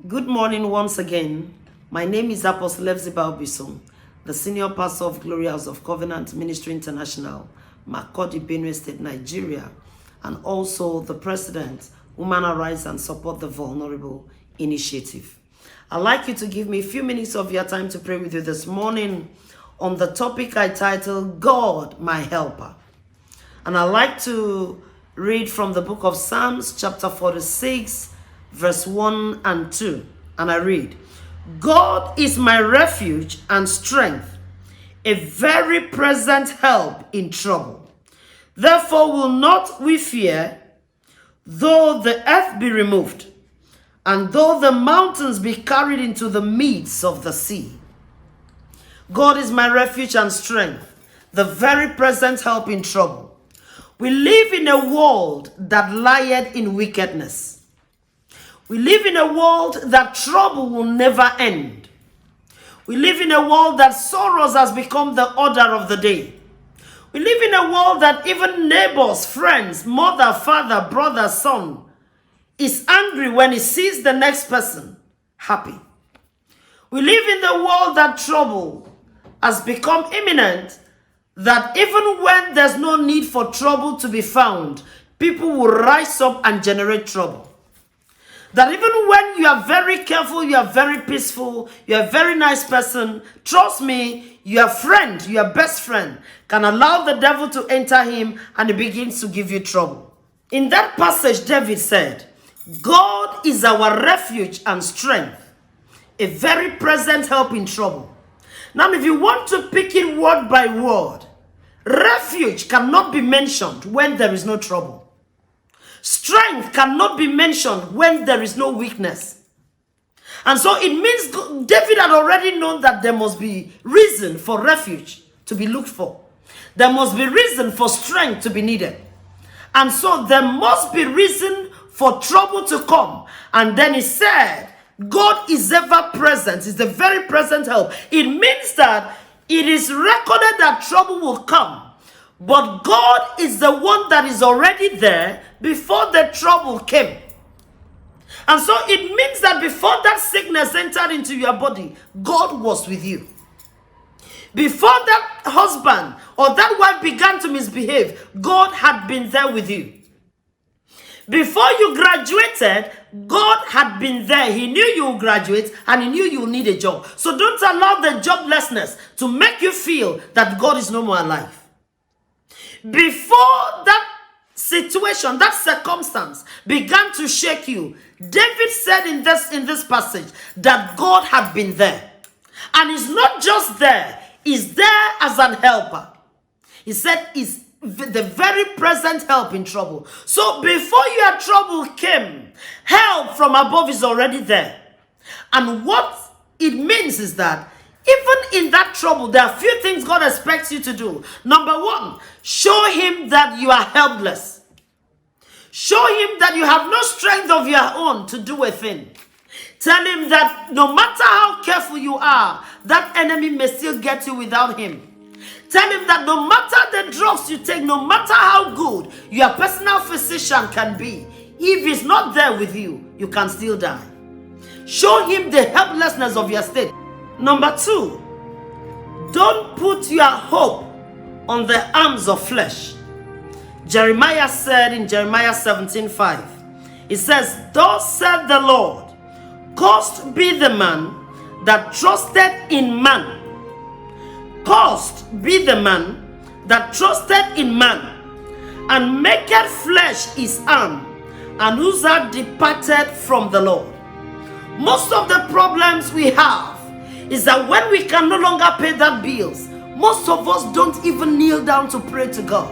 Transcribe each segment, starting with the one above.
Good morning once again. My name is Apostle Hephzibah, the Senior Pastor of Glory House of Covenant Ministry International, Makurdi, Benue State, Nigeria, and also the President, Women Arise and Support the Vulnerable Initiative. I'd like you to give me a few minutes of your time to pray with you this morning on the topic I titled, God, my Helper. And I'd like to read from the book of Psalms, chapter 46, verse 1 and 2. And I read, God is my refuge and strength, a very present help in trouble. Therefore will not we fear, though the earth be removed, and though the mountains be carried into the midst of the sea. God is my refuge and strength, the very present help in trouble. We live in a world that lieth in wickedness. We live in a world that trouble will never end. We live in a world that sorrows has become the order of the day. We live in a world that even neighbors, friends, mother, father, brother, son is angry when he sees the next person happy. We live in the world that trouble has become imminent, that even when there's no need for trouble to be found, people will rise up and generate trouble. That even when you are very careful, you are very peaceful, you are a very nice person, trust me, your friend, your best friend, can allow the devil to enter him and he begins to give you trouble. In that passage, David said, God is our refuge and strength, a very present help in trouble. Now, if you want to pick it word by word, refuge cannot be mentioned when there is no trouble. Strength cannot be mentioned when there is no weakness. And so it means David had already known that there must be reason for refuge to be looked for. There must be reason for strength to be needed. And so there must be reason for trouble to come. And then he said, God is ever present. It's the very present help. It means that it is recorded that trouble will come. But God is the one that is already there before the trouble came. And so it means that before that sickness entered into your body, God was with you. Before that husband or that wife began to misbehave, God had been there with you. Before you graduated, God had been there. He knew you would graduate and he knew you would need a job. So don't allow the joblessness to make you feel that God is no more alive. Before that situation, that circumstance began to shake you, David said in this passage that God had been there. And he's not just there, he's there as an helper. He said he's the very present help in trouble. So before your trouble came, help from above is already there. And what it means is that even in that trouble, there are a few things God expects you to do. Number one, show him that you are helpless. Show him that you have no strength of your own to do a thing. Tell him that no matter how careful you are, that enemy may still get you without him. Tell him that no matter the drugs you take, no matter how good your personal physician can be, if he's not there with you, you can still die. Show him the helplessness of your state. Number two, don't put your hope on the arms of flesh. Jeremiah said in Jeremiah 17:5, it says, thus said the Lord, cursed be the man that trusted in man. Cursed be the man that trusted in man, and maketh flesh his arm, and whose heart departed from the Lord. Most of the problems we have is that when we can no longer pay that bills, most of us don't even kneel down to pray to God.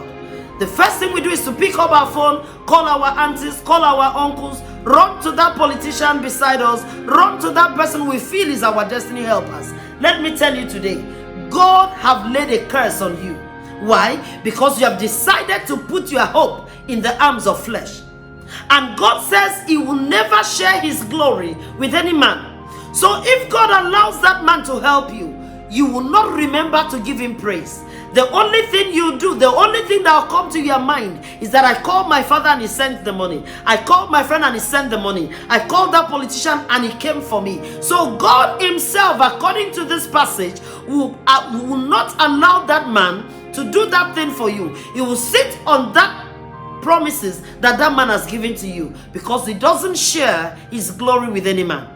The first thing we do is to pick up our phone, call our aunties, call our uncles, run to that politician beside us, run to that person we feel is our destiny helpers. Let me tell you today, God have laid a curse on you. Why? Because you have decided to put your hope in the arms of flesh. And God says he will never share his glory with any man. So if God allows that man to help you, you will not remember to give him praise. The only thing you do, the only thing that will come to your mind is that I called my father and he sent the money. I called my friend and he sent the money. I called that politician and he came for me. So God himself, according to this passage, will not allow that man to do that thing for you. He will sit on that promises that man has given to you, because he doesn't share his glory with any man.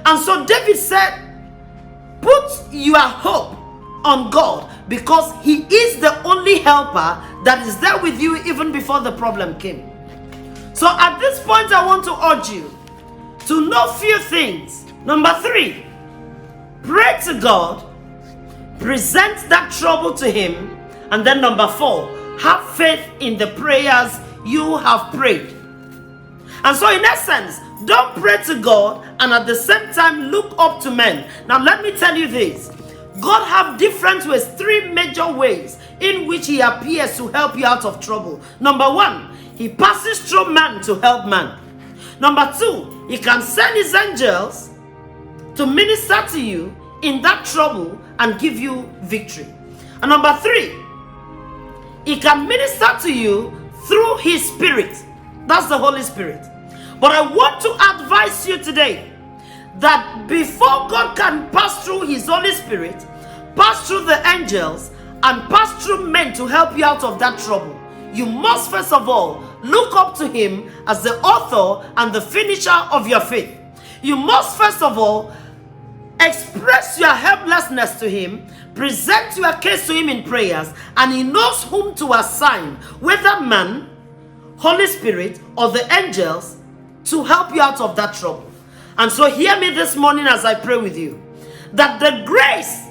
And so David said, put your hope on God, because he is the only helper that is there with you even before the problem came. So at this point, I want to urge you to know few things. Number 3, pray to God, present that trouble to him. And then number 4, have faith in the prayers you have prayed. And so in essence, don't pray to God and at the same time look up to men. Now let me tell you this. God have different ways, 3 major ways in which he appears to help you out of trouble. Number 1, he passes through man to help man. Number 2, he can send his angels to minister to you in that trouble and give you victory. And number 3, he can minister to you through his spirit. That's the Holy Spirit. But I want to advise you today that before God can pass through his Holy Spirit, pass through the angels, and pass through men to help you out of that trouble, you must first of all look up to him as the author and the finisher of your faith. You must first of all express your helplessness to him, present your case to him in prayers, and he knows whom to assign, whether man, Holy Spirit, or the angels, to help you out of that trouble. And so hear me this morning as I pray with you, that the grace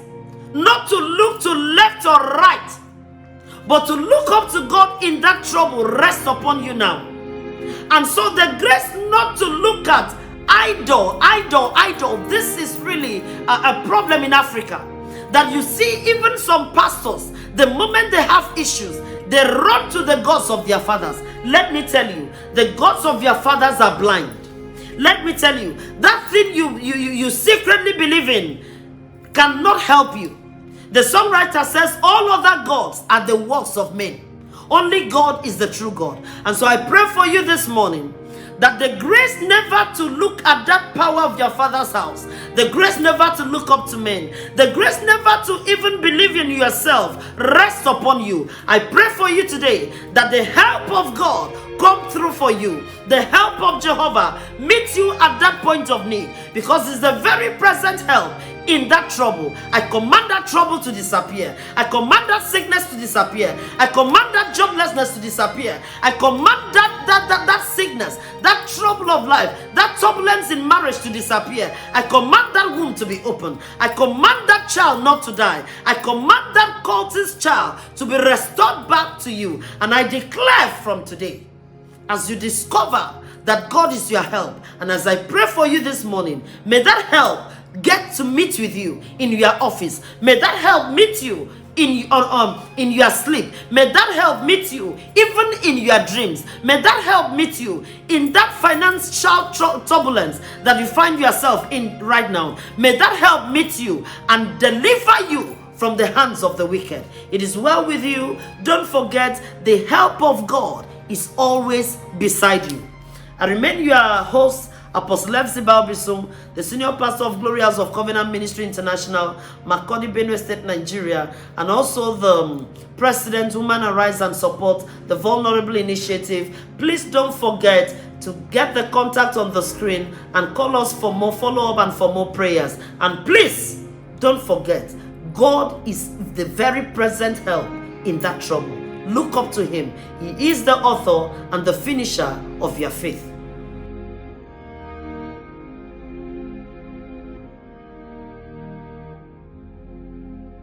not to look to left or right, but to look up to God in that trouble rests upon you now. And so the grace not to look at idol. This is really a problem in Africa, that you see even some pastors, the moment they have issues, they run to the gods of their fathers. Let me tell you, the gods of your fathers are blind. Let me tell you, that thing you secretly believe in cannot help you. The songwriter says all other gods are the works of men. Only God is the true God. And so I pray for you this morning that the grace never to look at that power of your father's house, the grace never to look up to men, the grace never to even believe in yourself rests upon you. I pray for you today that the help of God come through for you. The help of Jehovah meets you at that point of need, because it's the very present help in that trouble. I command that trouble to disappear. I command that sickness to disappear. I command that joblessness to disappear. I command that sickness, that trouble of life, that turbulence in marriage to disappear. I command that womb to be open. I command that child not to die. I command that cultist child to be restored back to you. And I declare from today, as you discover that God is your help, and as I pray for you this morning, may that help get to meet with you in your office. May that help meet you in your sleep. May that help meet you even in your dreams. May that help meet you in that financial turbulence that you find yourself in right now. May that help meet you and deliver you from the hands of the wicked. It is well with you. Don't forget, the help of God is always beside you. I remain your host, Apostle Hephzibah, the senior pastor of Glory House of Covenant Ministry International, Makurdi, Benue State, Nigeria, and also the president, Women Arise and Support the Vulnerable Initiative. Please don't forget to get the contact on the screen and call us for more follow-up and for more prayers. And please don't forget, God is the very present help in that trouble. Look up to him. He is the author and the finisher of your faith.